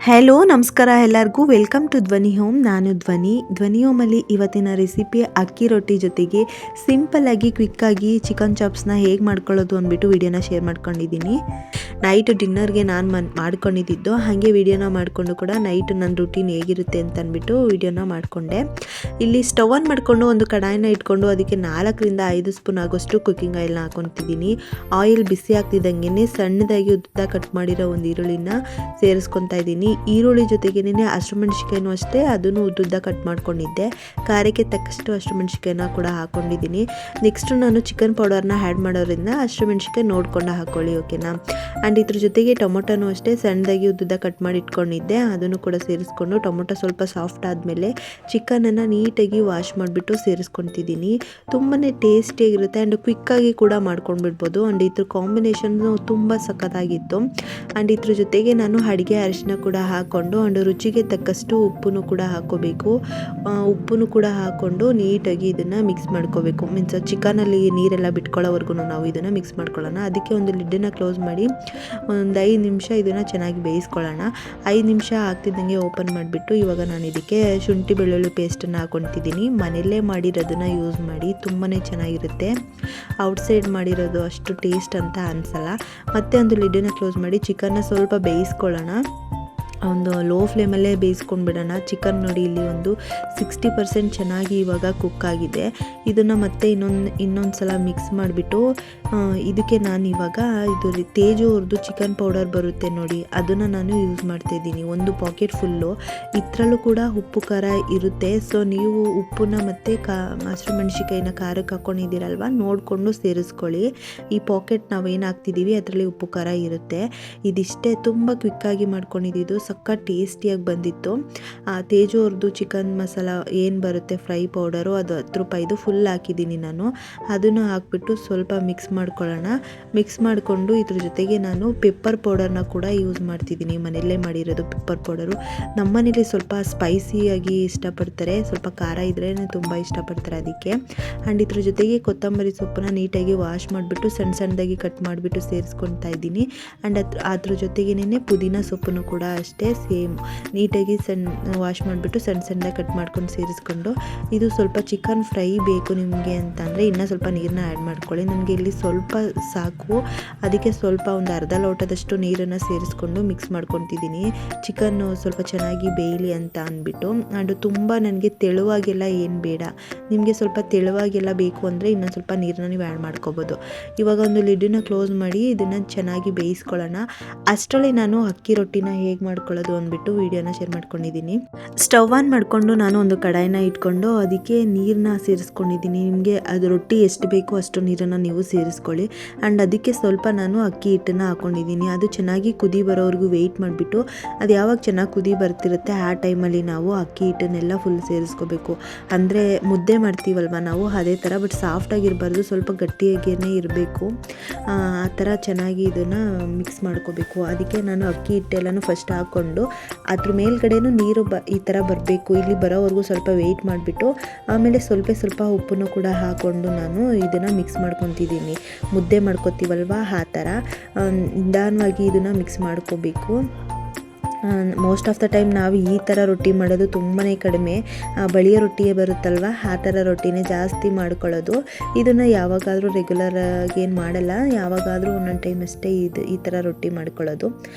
Hello ನಮಸ್ಕಾರ ಎಲ್ಲರಿಗೂ welcome to ಧ್ವನಿ ಹೋಮ್. ನಾನು ಧ್ವನಿ ಹೋಮಲ್ಲಿ ಇವತ್ತಿನ ರೆಸಿಪಿ ಅಕ್ಕಿ ರೊಟ್ಟಿ ಜೊತೆಗೆ ಸಿಂಪಲ್ಲಾಗಿ ಕ್ವಿಕ್ಕಾಗಿ ಚಿಕನ್ ಚಾಪ್ಸ್ನ ಹೇಗೆ ಮಾಡ್ಕೊಳ್ಳೋದು ಅಂದ್ಬಿಟ್ಟು ವಿಡಿಯೋನ ಶೇರ್ ಮಾಡ್ಕೊಂಡಿದ್ದೀನಿ. ನೈಟ್ ಡಿನ್ನರ್ಗೆ ನಾನು ಮಾಡ್ಕೊಂಡಿದ್ದು ಹಾಗೆ ವಿಡಿಯೋನ ಮಾಡಿಕೊಂಡು ಕೂಡ ನೈಟ್ ನನ್ನ ರುಟೀನ್ ಹೇಗಿರುತ್ತೆ ಅಂತ ಅಂದ್ಬಿಟ್ಟು ವಿಡಿಯೋನ ಮಾಡಿಕೊಂಡೆ. ಇಲ್ಲಿ ಸ್ಟವ್ ಆನ್ ಮಾಡಿಕೊಂಡು ಒಂದು ಕಡಾಯಿನ ಇಟ್ಕೊಂಡು ಅದಕ್ಕೆ 4-5 ಸ್ಪೂನ್ ಆಗೋಷ್ಟು ಕುಕ್ಕಿಂಗ್ ಆಯಿಲ್ನ ಹಾಕೊತಿದ್ದೀನಿ. ಆಯಿಲ್ ಬಿಸಿ ಆಗ್ತಿದ್ದಂಗೆ ಸಣ್ಣದಾಗಿ ಉದ್ದ ಕಟ್ ಮಾಡಿರೋ ಒಂದು ಈರುಳ್ಳಿನ ಸೇರಿಸ್ಕೊತಾ ಇದ್ದೀನಿ. ಈರುಳ್ಳಿ ಜೊತೆಗೇನೆ ಹಸಿಮೆಣಸಿನಕಾಯಿನೂ ಅಷ್ಟೇ, ಅದನ್ನು ಉದ್ದುದ್ದ ಕಟ್ ಮಾಡ್ಕೊಂಡಿದ್ದೆ. ಖಾರಕ್ಕೆ ತಕ್ಕಷ್ಟು ಹಸಿಮೆಣಸಿನಕಾಯಿನ ಕೂಡ ಹಾಕ್ಕೊಂಡಿದ್ದೀನಿ. ನೆಕ್ಸ್ಟು ನಾನು ಚಿಕನ್ ಪೌಡರ್ನ ಆ್ಯಡ್ ಮಾಡೋದ್ರಿಂದ ಹಸಿಮೆಣಸಿನಕಾಯಿ ನೋಡ್ಕೊಂಡು ಹಾಕ್ಕೊಳ್ಳಿ, ಓಕೆನಾ. ಆ್ಯಂಡ್ ಇದ್ರ ಜೊತೆಗೆ ಟೊಮೊಟೊನೂ ಅಷ್ಟೇ ಸಣ್ಣದಾಗಿ ಉದ್ದುದ್ದ ಕಟ್ ಮಾಡಿ ಇಟ್ಕೊಂಡಿದ್ದೆ, ಅದನ್ನು ಕೂಡ ಸೇರಿಸ್ಕೊಂಡು ಟೊಮೊಟೊ ಸ್ವಲ್ಪ ಸಾಫ್ಟ್ ಆದಮೇಲೆ ಚಿಕನನ್ನು ನೀಟಾಗಿ ವಾಶ್ ಮಾಡಿಬಿಟ್ಟು ಸೇರಿಸ್ಕೊತಿದ್ದೀನಿ. ತುಂಬಾ ಟೇಸ್ಟಿಯಾಗಿರುತ್ತೆ ಆ್ಯಂಡ್ ಕ್ವಿಕ್ಕಾಗಿ ಕೂಡ ಮಾಡ್ಕೊಂಡ್ಬಿಡ್ಬೋದು. ಆ್ಯಂಡ್ ಇದ್ರ ಕಾಂಬಿನೇಷನ್ನು ತುಂಬ ಸಖತ್ತಾಗಿತ್ತು. ಆ್ಯಂಡ್ ಇದ್ರ ಜೊತೆಗೆ ನಾನು ಅಡುಗೆ ಅರಿಶಿನ ಕೂಡ ಹಾಕ್ಕೊಂಡು ಆ್ಯಂಡ್ ರುಚಿಗೆ ತಕ್ಕಷ್ಟು ಉಪ್ಪನ್ನು ಕೂಡ ಹಾಕ್ಕೋಬೇಕು. ಉಪ್ಪನ್ನು ಕೂಡ ಹಾಕ್ಕೊಂಡು ನೀಟಾಗಿ ಇದನ್ನು ಮಿಕ್ಸ್ ಮಾಡ್ಕೋಬೇಕು. ಮೀನ್ಸ್ ಚಿಕನಲ್ಲಿ ನೀರೆಲ್ಲ ಬಿಟ್ಕೊಳ್ಳೋವರೆಗೂ ನಾವು ಇದನ್ನು ಮಿಕ್ಸ್ ಮಾಡ್ಕೊಳ್ಳೋಣ. ಅದಕ್ಕೆ ಒಂದು ಲಿಡ್ಡನ್ನು ಕ್ಲೋಸ್ ಮಾಡಿ ಒಂದು 5 ನಿಮಿಷ ಇದನ್ನು ಚೆನ್ನಾಗಿ ಬೇಯಿಸ್ಕೊಳ್ಳೋಣ. 5 ನಿಮಿಷ ಆಗ್ತಿದ್ದಂಗೆ ಓಪನ್ ಮಾಡಿಬಿಟ್ಟು ಇವಾಗ ನಾನು ಇದಕ್ಕೆ ಶುಂಠಿ ಬೆಳ್ಳುಳ್ಳಿ ಪೇಸ್ಟನ್ನು ಹಾಕ್ಕೊತಿದ್ದೀನಿ. ಮನೆಯಲ್ಲೇ ಮಾಡಿರೋದನ್ನು ಯೂಸ್ ಮಾಡಿ, ತುಂಬಾ ಚೆನ್ನಾಗಿರುತ್ತೆ. ಔಟ್ಸೈಡ್ ಮಾಡಿರೋದು ಅಷ್ಟು ಟೇಸ್ಟ್ ಅಂತ ಅನಿಸಲ್ಲ. ಮತ್ತೆ ಒಂದು ಲಿಡ್ಡನ್ನು ಕ್ಲೋಸ್ ಮಾಡಿ ಚಿಕನ್ನ ಸ್ವಲ್ಪ ಬೇಯಿಸ್ಕೊಳ್ಳೋಣ. ಒಂದು ಲೋ ಫ್ಲೇಮಲ್ಲೇ ಬೇಯಿಸ್ಕೊಂಡ್ಬಿಡೋಣ. ಚಿಕನ್ ನೋಡಿ ಇಲ್ಲಿ ಒಂದು 60% ಚೆನ್ನಾಗಿ ಇವಾಗ ಕುಕ್ ಆಗಿದೆ. ಇದನ್ನು ಮತ್ತೆ ಇನ್ನೊಂದು ಸಲ ಮಿಕ್ಸ್ ಮಾಡಿಬಿಟ್ಟು ಇದಕ್ಕೆ ನಾನು ಇವಾಗ ಇದು ತೇಜು ಅವ್ರದ್ದು ಚಿಕನ್ ಪೌಡರ್ ಬರುತ್ತೆ ನೋಡಿ, ಅದನ್ನು ನಾನು ಯೂಸ್ ಮಾಡ್ತಾಯಿದ್ದೀನಿ. ಒಂದು ಪಾಕೆಟ್ ಫುಲ್ಲು. ಇದರಲ್ಲೂ ಕೂಡ ಉಪ್ಪು ಖಾರ ಇರುತ್ತೆ. ಸೊ ನೀವು ಉಪ್ಪನ್ನ ಮತ್ತು ಹಸಿಮೆಣಸಿನಕಾಯಿನ ಖಾರಕ್ಕೆ ಹಾಕ್ಕೊಂಡಿದ್ದೀರಲ್ವ, ನೋಡಿಕೊಂಡು ಸೇರಿಸ್ಕೊಳ್ಳಿ. ಈ ಪಾಕೆಟ್ ನಾವೇನು ಹಾಕ್ತಿದ್ದೀವಿ ಅದರಲ್ಲಿ ಉಪ್ಪು ಖಾರ ಇರುತ್ತೆ. ಇದಿಷ್ಟೇ, ತುಂಬ ಕ್ವಿಕ್ಕಾಗಿ ಮಾಡ್ಕೊಂಡಿದ್ದು, ಸಕ್ಕ ಟೇಸ್ಟಿಯಾಗಿ ಬಂದಿತ್ತು. ತೇಜು ಅವ್ರದ್ದು ಚಿಕನ್ ಮಸಾಲ ಏನು ಬರುತ್ತೆ ಫ್ರೈ ಪೌಡರು, ಅದು 10 ರೂಪಾಯಿದು ಫುಲ್ ಹಾಕಿದ್ದೀನಿ ನಾನು. ಅದನ್ನು ಹಾಕ್ಬಿಟ್ಟು ಸ್ವಲ್ಪ ಮಿಕ್ಸ್ ಮಾಡ್ಕೊಳ್ಳೋಣ. ಮಿಕ್ಸ್ ಮಾಡಿಕೊಂಡು ಇದ್ರ ಜೊತೆಗೆ ನಾನು ಪೆಪ್ಪರ್ ಪೌಡರ್ನ ಕೂಡ ಯೂಸ್ ಮಾಡ್ತಿದ್ದೀನಿ. ಮನೆಯಲ್ಲೇ ಮಾಡಿರೋದು ಪೆಪ್ಪರ್ ಪೌಡರು. ನಮ್ಮ ಮನೇಲಿ ಸ್ವಲ್ಪ ಸ್ಪೈಸಿಯಾಗಿ ಇಷ್ಟಪಡ್ತಾರೆ, ಸ್ವಲ್ಪ ಖಾರ ಇದ್ರೇ ತುಂಬ ಇಷ್ಟಪಡ್ತಾರೆ ಅದಕ್ಕೆ. ಆ್ಯಂಡ್ ಇದ್ರ ಜೊತೆಗೆ ಕೊತ್ತಂಬರಿ ಸೊಪ್ಪನ್ನ ನೀಟಾಗಿ ವಾಶ್ ಮಾಡಿಬಿಟ್ಟು ಸಣ್ಣದಾಗಿ ಕಟ್ ಮಾಡಿಬಿಟ್ಟು ಸೇರಿಸ್ಕೊತಾ ಇದ್ದೀನಿ. ಆ್ಯಂಡ್ ಅದ್ರ ಜೊತೆಗೇನೆ ಪುದೀನ ಸೊಪ್ಪನ್ನು ಕೂಡ ಅಷ್ಟೇ ಸೇಮ್ ನೀಟಾಗಿ ವಾಶ್ ಮಾಡಿಬಿಟ್ಟು ಸಣ್ಣದಾಗಿ ಕಟ್ ಮಾಡ್ಕೊಂಡು ಸೇರಿಸ್ಕೊಂಡು, ಇದು ಸ್ವಲ್ಪ ಚಿಕನ್ ಫ್ರೈ ಬೇಕು ನಿಮಗೆ ಅಂತಂದರೆ ಇನ್ನೂ ಸ್ವಲ್ಪ ನೀರನ್ನ ಆ್ಯಡ್ ಮಾಡ್ಕೊಳ್ಳಿ. ನನಗೆ ಇಲ್ಲಿ ಸ್ವಲ್ಪ ಸಾಕು, ಅದಕ್ಕೆ ಸ್ವಲ್ಪ ಒಂದು ಅರ್ಧ ಲೋಟದಷ್ಟು ನೀರನ್ನು ಸೇರಿಸ್ಕೊಂಡು ಮಿಕ್ಸ್ ಮಾಡ್ಕೊತಿದ್ದೀನಿ. ಚಿಕನ್ನು ಸ್ವಲ್ಪ ಚೆನ್ನಾಗಿ ಬೇಯಲಿ ಅಂತ ಅಂದ್ಬಿಟ್ಟು. ಆ್ಯಂಡ್ ತುಂಬ ನನಗೆ ತೆಳುವಾಗೆಲ್ಲ ಏನು ಬೇಡ, ನಿಮಗೆ ಸ್ವಲ್ಪ ತೆಳುವಾಗೆಲ್ಲ ಬೇಕು ಅಂದರೆ ಇನ್ನೊಂದು ಸ್ವಲ್ಪ ನೀರನ್ನ ನೀವು ಆ್ಯಡ್ ಮಾಡ್ಕೋಬೋದು. ಇವಾಗ ಒಂದು ಲಿಡ್ಡನ್ನ ಕ್ಲೋಸ್ ಮಾಡಿ ಇದನ್ನು ಚೆನ್ನಾಗಿ ಬೇಯಿಸ್ಕೊಳ್ಳೋಣ. ಅಷ್ಟರಲ್ಲಿ ನಾನು ಅಕ್ಕಿ ರೊಟ್ಟಿನ ಹೇಗೆ ಮಾಡ್ಕೊಳ್ಳೋದು ಅಂದ್ಬಿಟ್ಟು ವಿಡಿಯೋನ ಶೇರ್ ಮಾಡ್ಕೊಂಡಿದ್ದೀನಿ. ಸ್ಟವ್ ಆನ್ ಮಾಡಿಕೊಂಡು ನಾನು ಒಂದು ಕಡಾಯಿನ ಇಟ್ಕೊಂಡು ಅದಕ್ಕೆ ನೀರನ್ನ ಸೇರಿಸ್ಕೊಂಡಿದ್ದೀನಿ. ನಿಮಗೆ ಅದು ರೊಟ್ಟಿ ಎಷ್ಟು ಬೇಕೋ ಅಷ್ಟು ನೀರನ್ನು ನೀವು ಸೇರಿಸ್ಕೊಳ್ಳಿ. ಆ್ಯಂಡ್ ಅದಕ್ಕೆ ಸ್ವಲ್ಪ ನಾನು ಅಕ್ಕಿ ಹಿಟ್ಟನ್ನು ಹಾಕ್ಕೊಂಡಿದ್ದೀನಿ. ಅದು ಚೆನ್ನಾಗಿ ಕುದಿ ಬರೋವರೆಗೂ ವೆಯ್ಟ್ ಮಾಡಿಬಿಟ್ಟು ಅದು ಯಾವಾಗ ಚೆನ್ನಾಗಿ ಕುದಿ ಬರ್ತಿರುತ್ತೆ ಆ ಟೈಮಲ್ಲಿ ನಾವು ಅಕ್ಕಿ ಹಿಟ್ಟನ್ನೆಲ್ಲ ಫುಲ್ ಸೇರಿಸ್ಕೋಬೇಕು. ಅಂದರೆ ಮುದ್ದೆ ಮಾಡ್ತೀವಲ್ವ ನಾವು ಅದೇ ಥರ, ಬಟ್ ಸಾಫ್ಟಾಗಿರಬಾರ್ದು, ಸ್ವಲ್ಪ ಗಟ್ಟಿಯಾಗೇ ಇರಬೇಕು. ಆ ಥರ ಚೆನ್ನಾಗಿ ಇದನ್ನು ಮಿಕ್ಸ್ ಮಾಡ್ಕೋಬೇಕು. ಅದಕ್ಕೆ ನಾನು ಅಕ್ಕಿ ಹಿಟ್ಟೆಲ್ಲನೂ ಫಸ್ಟ್ ಹಾಕ್ಕೊಂಡು ಅದ್ರ ಮೇಲ್ಗಡೆನೂ ನೀರು ಈ ಥರ ಬರಬೇಕು. ಇಲ್ಲಿ ಬರೋವರೆಗೂ ಸ್ವಲ್ಪ ವೆಯ್ಟ್ ಮಾಡಿಬಿಟ್ಟು ಆಮೇಲೆ ಸ್ವಲ್ಪ ಉಪ್ಪನ್ನು ಕೂಡ ಹಾಕ್ಕೊಂಡು ನಾನು ಇದನ್ನು ಮಿಕ್ಸ್ ಮಾಡ್ಕೊತಿದ್ದೀನಿ. ಮುದ್ದೆ ಮಾಡ್ಕೊತೀವಲ್ವ ಆ ಥರ ನಿಧಾನವಾಗಿ ಇದನ್ನು ಮಿಕ್ಸ್ ಮಾಡ್ಕೋಬೇಕು. ಮೋಸ್ಟ್ ಆಫ್ ದ ಟೈಮ್ ನಾವು ಈ ಥರ ರೊಟ್ಟಿ ಮಾಡೋದು ತುಂಬಾ ಕಡಿಮೆ. ಬಳಿಯ ರೊಟ್ಟಿ ಬರುತ್ತಲ್ವ ಆ ಥರ ರೊಟ್ಟಿನೇ ಜಾಸ್ತಿ ಮಾಡ್ಕೊಳ್ಳೋದು. ಇದನ್ನು ಯಾವಾಗಾದರೂ ರೆಗ್ಯುಲರಾಗಿ ಏನು ಮಾಡಲ್ಲ, ಯಾವಾಗಾದರೂ ಒಂದೊಂದು ಟೈಮ್ ಅಷ್ಟೇ ಈ ಥರ ರೊಟ್ಟಿ ಮಾಡ್ಕೊಳ್ಳೋದು.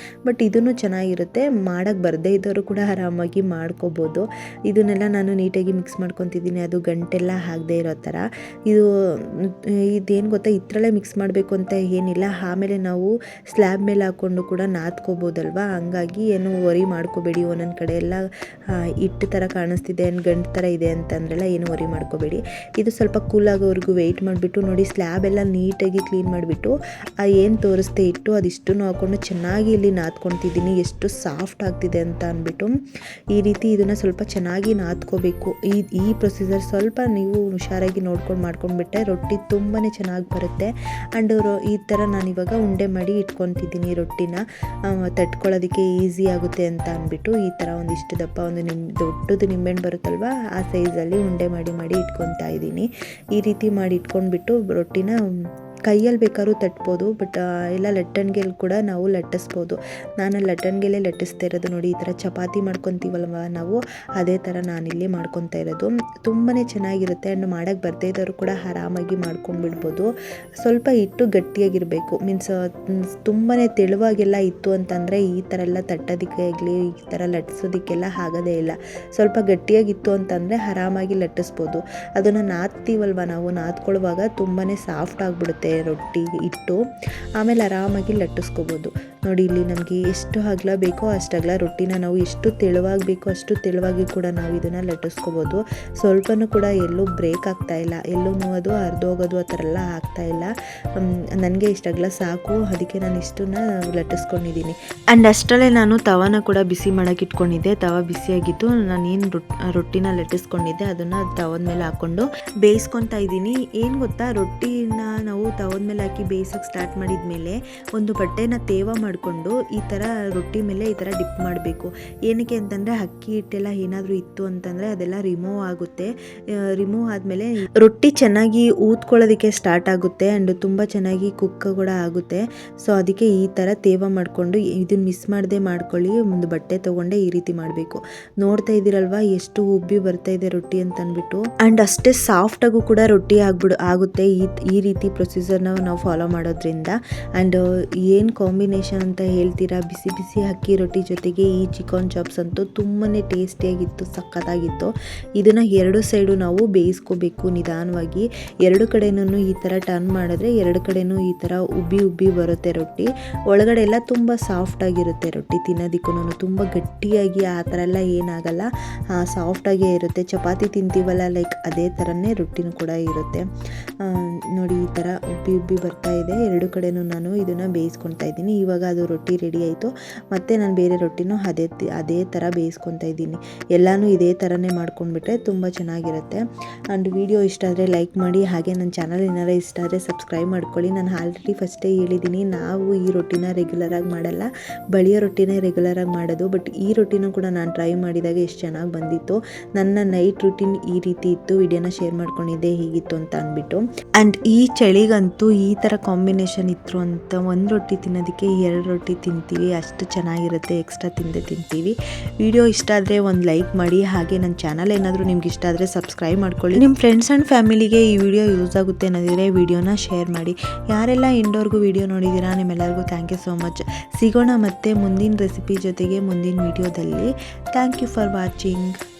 ಬಟ್ ಇದನ್ನು ಚೆನ್ನಾಗಿರುತ್ತೆ, ಮಾಡೋಕ್ಕೆ ಬರದೇ ಇದ್ದವರು ಕೂಡ ಆರಾಮಾಗಿ ಮಾಡ್ಕೋಬೋದು. ಇದನ್ನೆಲ್ಲ ನಾನು ನೀಟಾಗಿ ಮಿಕ್ಸ್ ಮಾಡ್ಕೊತಿದ್ದೀನಿ, ಅದು ಗಂಟೆಲ್ಲ ಆಗದೆ ಇರೋ ಥರ. ಇದೇನು ಗೊತ್ತಾ, ಇತ್ತರಲ್ಲೇ ಮಿಕ್ಸ್ ಮಾಡಬೇಕು ಅಂತ ಏನಿಲ್ಲ, ಆಮೇಲೆ ನಾವು ಸ್ಲ್ಯಾಬ್ ಮೇಲೆ ಹಾಕ್ಕೊಂಡು ಕೂಡ ನಾದ್ಕೋಬೋದಲ್ವ. ಹಂಗಾಗಿ ಏನು ವರಿ ಮಾಡ್ಕೋಬೇಡಿ. ಒಂದೊಂದು ಕಡೆ ಎಲ್ಲ ಹಿಟ್ಟು ಥರ ಕಾಣಿಸ್ತಿದೆ, ಗಂಟು ಥರ ಇದೆ ಅಂತಂದ್ರೆಲ್ಲ ಏನು ವರಿ ಮಾಡ್ಕೋಬೇಡಿ. ಇದು ಸ್ವಲ್ಪ ಕೂಲ್ ಆಗೋವರೆಗೂ ವೆಯ್ಟ್ ಮಾಡಿಬಿಟ್ಟು ನೋಡಿ, ಸ್ಲ್ಯಾಬ್ ಎಲ್ಲ ನೀಟಾಗಿ ಕ್ಲೀನ್ ಮಾಡಿಬಿಟ್ಟು ಏನು ತೋರಿಸ್ತೆ ಇಟ್ಟು ಅದಿಷ್ಟನ್ನು ಹಾಕ್ಕೊಂಡು ಚೆನ್ನಾಗಿ ಇಲ್ಲಿ ನಾದ್ಕೊತಿದ್ದೀನಿ. ಎಷ್ಟು ಸಾಫ್ಟ್ ಆಗ್ತಿದೆ ಅಂತ ಅಂದ್ಬಿಟ್ಟು ಈ ರೀತಿ ಇದನ್ನು ಸ್ವಲ್ಪ ಚೆನ್ನಾಗಿ ನಾದ್ಕೋಬೇಕು. ಈ ಪ್ರೊಸೀಜರ್ ಸ್ವಲ್ಪ ನೀವು ಹುಷಾರಾಗಿ ನೋಡ್ಕೊಂಡು ಮಾಡ್ಕೊಂಡ್ಬಿಟ್ರೆ ರೊಟ್ಟಿ ತುಂಬಾ ಚೆನ್ನಾಗಿ ಬರುತ್ತೆ. ಆ್ಯಂಡ್ ಈ ಥರ ನಾನಿವಾಗ ಉಂಡೆ ಮಾಡಿ ಇಟ್ಕೊತಿದ್ದೀನಿ. ರೊಟ್ಟಿನ ತಟ್ಕೊಳ್ಳೋದಕ್ಕೆ ಈಸಿ ಆಗುತ್ತೆ ಅಂತ ಅಂದ್ಬಿಟ್ಟು ಈ ಥರ ಒಂದಿಷ್ಟು ದಪ್ಪ ಒಂದು ದೊಡ್ಡದು ನಿಂಬೆಹಣ್ಣು ಬರುತ್ತಲ್ವ ಆ ಸೈಜಲ್ಲಿ ಉಂಡೆ ಮಾಡಿ ಇಟ್ಕೊತಾ ಇದ್ದೀನಿ. ಈ ರೀತಿ ಮಾಡಿ ಇಟ್ಕೊಂಡ್ಬಿಟ್ಟು ರೊಟ್ಟಿನ ಕೈಯಲ್ಲಿ ಬೇಕಾದ್ರೂ ತಟ್ಬೋದು, ಬಟ್ ಎಲ್ಲ ಲಟ್ಟಣಿಗೆಯಲ್ಲಿ ಕೂಡ ನಾವು ಲಟ್ಟಿಸ್ಬೋದು. ನಾನು ಲಟ್ಟಣಿಗೆಲ್ಲೇ ಲಟ್ಟಿಸ್ತಾ ಇರೋದು. ನೋಡಿ, ಈ ಥರ ಚಪಾತಿ ಮಾಡ್ಕೊತೀವಲ್ವ ನಾವು, ಅದೇ ಥರ ನಾನಿಲ್ಲಿ ಮಾಡ್ಕೊತಾ ಇರೋದು. ತುಂಬಾ ಚೆನ್ನಾಗಿರುತ್ತೆ. ಆ್ಯಂಡ್ ಮಾಡೋಕ್ಕೆ ಬರ್ದೇ ಇದ್ದವರು ಕೂಡ ಆರಾಮಾಗಿ ಮಾಡ್ಕೊಂಡ್ಬಿಡ್ಬೋದು. ಸ್ವಲ್ಪ ಹಿಟ್ಟು ಗಟ್ಟಿಯಾಗಿರಬೇಕು, ಮೀನ್ಸ್ ತುಂಬಾ ತೆಳುವಾಗೆಲ್ಲ ಇತ್ತು ಅಂತಂದರೆ ಈ ಥರ ಎಲ್ಲ ತಟ್ಟೋದಕ್ಕೆ ಆಗಲಿ, ಈ ಥರ ಲಟ್ಟಿಸೋದಕ್ಕೆಲ್ಲ ಆಗೋದೇ ಇಲ್ಲ. ಸ್ವಲ್ಪ ಗಟ್ಟಿಯಾಗಿತ್ತು ಅಂತಂದರೆ ಆರಾಮಾಗಿ ಲಟ್ಟಿಸ್ಬೋದು. ಅದನ್ನು ನಾದ್ತೀವಲ್ವ ನಾವು, ನಾದ್ಕೊಳ್ಳುವಾಗ ತುಂಬಾ ಸಾಫ್ಟ್ ಆಗಿಬಿಡುತ್ತೆ ರೊಟ್ಟಿ ಹಿಟ್ಟು. ಆಮೇಲೆ ಆರಾಮಾಗಿ ಲಟ್ಟಿಸ್ಕೋಬೋದು. ನೋಡಿ, ಇಲ್ಲಿ ನಮಗೆ ಎಷ್ಟು ಅಗಲ ಬೇಕೋ ಅಷ್ಟು ಅಗಲ ರೊಟ್ಟಿನ ನಾವು ಎಷ್ಟು ತೆಳುವಾಗಿ ಬೇಕೋ ಅಷ್ಟು ತೆಳುವಾಗಿ ಕೂಡ ನಾವು ಇದನ್ನು ಲಟ್ಟಿಸ್ಕೋಬೋದು. ಸ್ವಲ್ಪನೂ ಕೂಡ ಎಲ್ಲೂ ಬ್ರೇಕ್ ಆಗ್ತಾ ಇಲ್ಲ, ಎಲ್ಲೂ ಅದು ಹರಿದೋಗೋದು ಆ ಥರ ಎಲ್ಲ ಆಗ್ತಾ ಇಲ್ಲ. ನನಗೆ ಇಷ್ಟು ಅಗಲ ಸಾಕು, ಅದಕ್ಕೆ ನಾನು ಇಷ್ಟನ್ನ ಲಟ್ಟಿಸ್ಕೊಂಡಿದ್ದೀನಿ. ಆ್ಯಂಡ್ ಅಷ್ಟರಲ್ಲೇ ನಾನು ತವಾನ ಕೂಡ ಬಿಸಿ ಮಾಡೋಕೆ ಇಟ್ಕೊಂಡಿದ್ದೆ. ತವ ಬಿಸಿಯಾಗಿದ್ದು ನಾನೇನು ರೊಟ್ಟಿನ ಲಟ್ಟಿಸ್ಕೊಂಡಿದ್ದೆ ಅದನ್ನು ತವದ ಮೇಲೆ ಹಾಕ್ಕೊಂಡು ಬೇಯಿಸ್ಕೊತಾ ಇದ್ದೀನಿ. ಏನು ಗೊತ್ತಾ, ರೊಟ್ಟಿನ ನಾವು ತವದ ಮೇಲೆ ಹಾಕಿ ಬೇಯಿಸೋಕ್ಕೆ ಸ್ಟಾರ್ಟ್ ಮಾಡಿದ ಮೇಲೆ ಒಂದು ಬಟ್ಟೆನ ತೇವ ಮಾಡಿಕೊಂಡು ಈ ಥರ ರೊಟ್ಟಿ ಮೇಲೆ ಈ ಥರ ಡಿಪ್ ಮಾಡಬೇಕು. ಏನಕ್ಕೆ ಅಂತಂದರೆ ಅಕ್ಕಿ ಹಿಟ್ಟೆಲ್ಲ ಏನಾದರೂ ಇತ್ತು ಅಂತಂದರೆ ಅದೆಲ್ಲ ರಿಮೂವ್ ಆಗುತ್ತೆ. ರಿಮೂವ್ ಆದಮೇಲೆ ರೊಟ್ಟಿ ಚೆನ್ನಾಗಿ ಊದ್ಕೊಳ್ಳೋದಕ್ಕೆ ಸ್ಟಾರ್ಟ್ ಆಗುತ್ತೆ ಆ್ಯಂಡ್ ತುಂಬ ಚೆನ್ನಾಗಿ ಕುಕ್ ಕೂಡ ಆಗುತ್ತೆ. ಸೊ ಅದಕ್ಕೆ ಈ ಥರ ತೇವ ಮಾಡಿಕೊಂಡು ಇದನ್ನು ಮಿಸ್ ಮಾಡದೆ ಮಾಡ್ಕೊಳ್ಳಿ. ಒಂದು ಬಟ್ಟೆ ತೊಗೊಂಡೆ ಈ ರೀತಿ ಮಾಡಬೇಕು. ನೋಡ್ತಾ ಇದ್ದೀರಲ್ವಾ ಎಷ್ಟು ಉಬ್ಬಿ ಬರ್ತಾ ಇದೆ ರೊಟ್ಟಿ ಅಂತ ಅಂದ್ಬಿಟ್ಟು. ಆ್ಯಂಡ್ ಅಷ್ಟೇ ಸಾಫ್ಟಾಗೂ ಕೂಡ ರೊಟ್ಟಿ ಆಗುತ್ತೆ ಈ ರೀತಿ ಪ್ರೊಸೀಜರ್ನ ನಾವು ಫಾಲೋ ಮಾಡೋದ್ರಿಂದ. ಆ್ಯಂಡ್ ಏನು ಕಾಂಬಿನೇಷನ್ ಅಂತ ಹೇಳ್ತೀರಾ, ಬಿಸಿ ಬಿಸಿ ಅಕ್ಕಿ ರೊಟ್ಟಿ ಜೊತೆಗೆ ಈ ಚಿಕನ್ ಚಾಪ್ಸ್ ಅಂತೂ ತುಂಬಾ ಟೇಸ್ಟಿಯಾಗಿತ್ತು, ಸಖತ್ತಾಗಿತ್ತು. ಇದನ್ನು ಎರಡು ಸೈಡು ನಾವು ಬೇಯಿಸ್ಕೋಬೇಕು ನಿಧಾನವಾಗಿ. ಎರಡು ಕಡೆನೂ ಈ ಥರ ಟರ್ನ್ ಮಾಡಿದ್ರೆ ಎರಡು ಕಡೆನೂ ಈ ಥರ ಉಬ್ಬಿ ಬರುತ್ತೆ ರೊಟ್ಟಿ. ಒಳಗಡೆ ಎಲ್ಲ ತುಂಬ ಸಾಫ್ಟಾಗಿರುತ್ತೆ ರೊಟ್ಟಿ. ತಿನ್ನೋದಕ್ಕೂ ತುಂಬ ಗಟ್ಟಿಯಾಗಿ ಆ ಥರ ಎಲ್ಲ ಏನಾಗಲ್ಲ, ಸಾಫ್ಟಾಗೇ ಇರುತ್ತೆ. ಚಪಾತಿ ತಿಂತೀವಲ್ಲ ಲೈಕ್ ಅದೇ ಥರನೇ ರೊಟ್ಟಿನೂ ಕೂಡ ಇರುತ್ತೆ. ನೋಡಿ, ಈ ಥರ ಉಬ್ಬಿ ಬರ್ತಾ ಇದೆ. ಎರಡು ಕಡೆನೂ ನಾನು ಇದನ್ನು ಬೇಯಿಸ್ಕೊತಾ ಇದ್ದೀನಿ. ಇವಾಗ ಅದು ರೊಟ್ಟಿ ರೆಡಿ ಆಯಿತು. ಮತ್ತು ನಾನು ಬೇರೆ ರೊಟ್ಟಿನೂ ಅದೇ ಥರ ಬೇಯಿಸ್ಕೊತಾ ಇದ್ದೀನಿ. ಎಲ್ಲನೂ ಇದೇ ಥರನೇ ಮಾಡ್ಕೊಂಡ್ಬಿಟ್ರೆ ತುಂಬ ಚೆನ್ನಾಗಿರುತ್ತೆ. ಆ್ಯಂಡ್ ವಿಡಿಯೋ ಇಷ್ಟ ಆದರೆ ಲೈಕ್ ಮಾಡಿ, ಹಾಗೆ ನನ್ನ ಚಾನಲ್ ಏನಾರು ಇಷ್ಟ ಆದರೆ ಸಬ್ಸ್ಕ್ರೈಬ್ ಮಾಡ್ಕೊಳ್ಳಿ. ನಾನು ಆಲ್ರೆಡಿ ಫಸ್ಟೇ ಹೇಳಿದ್ದೀನಿ, ನಾವು ಈ ರೊಟ್ಟಿನ ರೆಗ್ಯುಲರಾಗಿ ಮಾಡಲ್ಲ, ಬಳಿಯೋ ರೊಟ್ಟಿನೇ ರೆಗ್ಯುಲರಾಗಿ ಮಾಡೋದು. ಬಟ್ ಈ ರೊಟ್ಟಿನೂ ಕೂಡ ನಾನು ಟ್ರೈ ಮಾಡಿದಾಗ ಎಷ್ಟು ಚೆನ್ನಾಗಿ ಬಂದಿತ್ತು. ನನ್ನ ನೈಟ್ ರೂಟೀನ್ ಈ ರೀತಿ ಇತ್ತು, ವಿಡಿಯೋನ ಶೇರ್ ಮಾಡ್ಕೊಂಡಿದ್ದೆ ಹೀಗಿತ್ತು ಅಂತ ಅಂದ್ಬಿಟ್ಟು. ಆ್ಯಂಡ್ ಈ ಚಳಿಗಂತೂ ಈ ಥರ ಕಾಂಬಿನೇಷನ್ ಇತ್ತು ಅಂತ ಒಂದು ರೊಟ್ಟಿ ತಿನ್ನೋದಕ್ಕೆ ಎರಡು ರೊಟ್ಟಿ ತಿಂತೀವಿ, ಅಷ್ಟು ಚೆನ್ನಾಗಿರುತ್ತೆ. ಎಕ್ಸ್ಟ್ರಾ ತಿಂತೀವಿ. ವಿಡಿಯೋ ಇಷ್ಟ ಆದರೆ ಒಂದು ಲೈಕ್ ಮಾಡಿ, ಹಾಗೆ ನನ್ನ ಚಾನಲ್ ಏನಾದರೂ ನಿಮ್ಗೆ ಇಷ್ಟ ಆದರೆ ಸಬ್ಸ್ಕ್ರೈಬ್ ಮಾಡ್ಕೊಳ್ಳಿ. ನಿಮ್ಮ ಫ್ರೆಂಡ್ಸ್ ಆ್ಯಂಡ್ ಫ್ಯಾಮಿಲಿಗೆ ಈ ವಿಡಿಯೋ ಯೂಸ್ ಆಗುತ್ತೆ ಅನ್ನೋದಿದ್ರೆ ವಿಡಿಯೋನ ಶೇರ್ ಮಾಡಿ. ಯಾರೆಲ್ಲ ಎಂಡವರೆಗೂ ವಿಡಿಯೋ ನೋಡಿದ್ದೀರಾ ನಿಮ್ಮೆಲ್ಲರಿಗೂ ಥ್ಯಾಂಕ್ ಯು ಸೋ ಮಚ್. ಸಿಗೋಣ ಮತ್ತೆ ಮುಂದಿನ ರೆಸಿಪಿ ಜೊತೆಗೆ ಮುಂದಿನ ವಿಡಿಯೋದಲ್ಲಿ. Thank you for watching.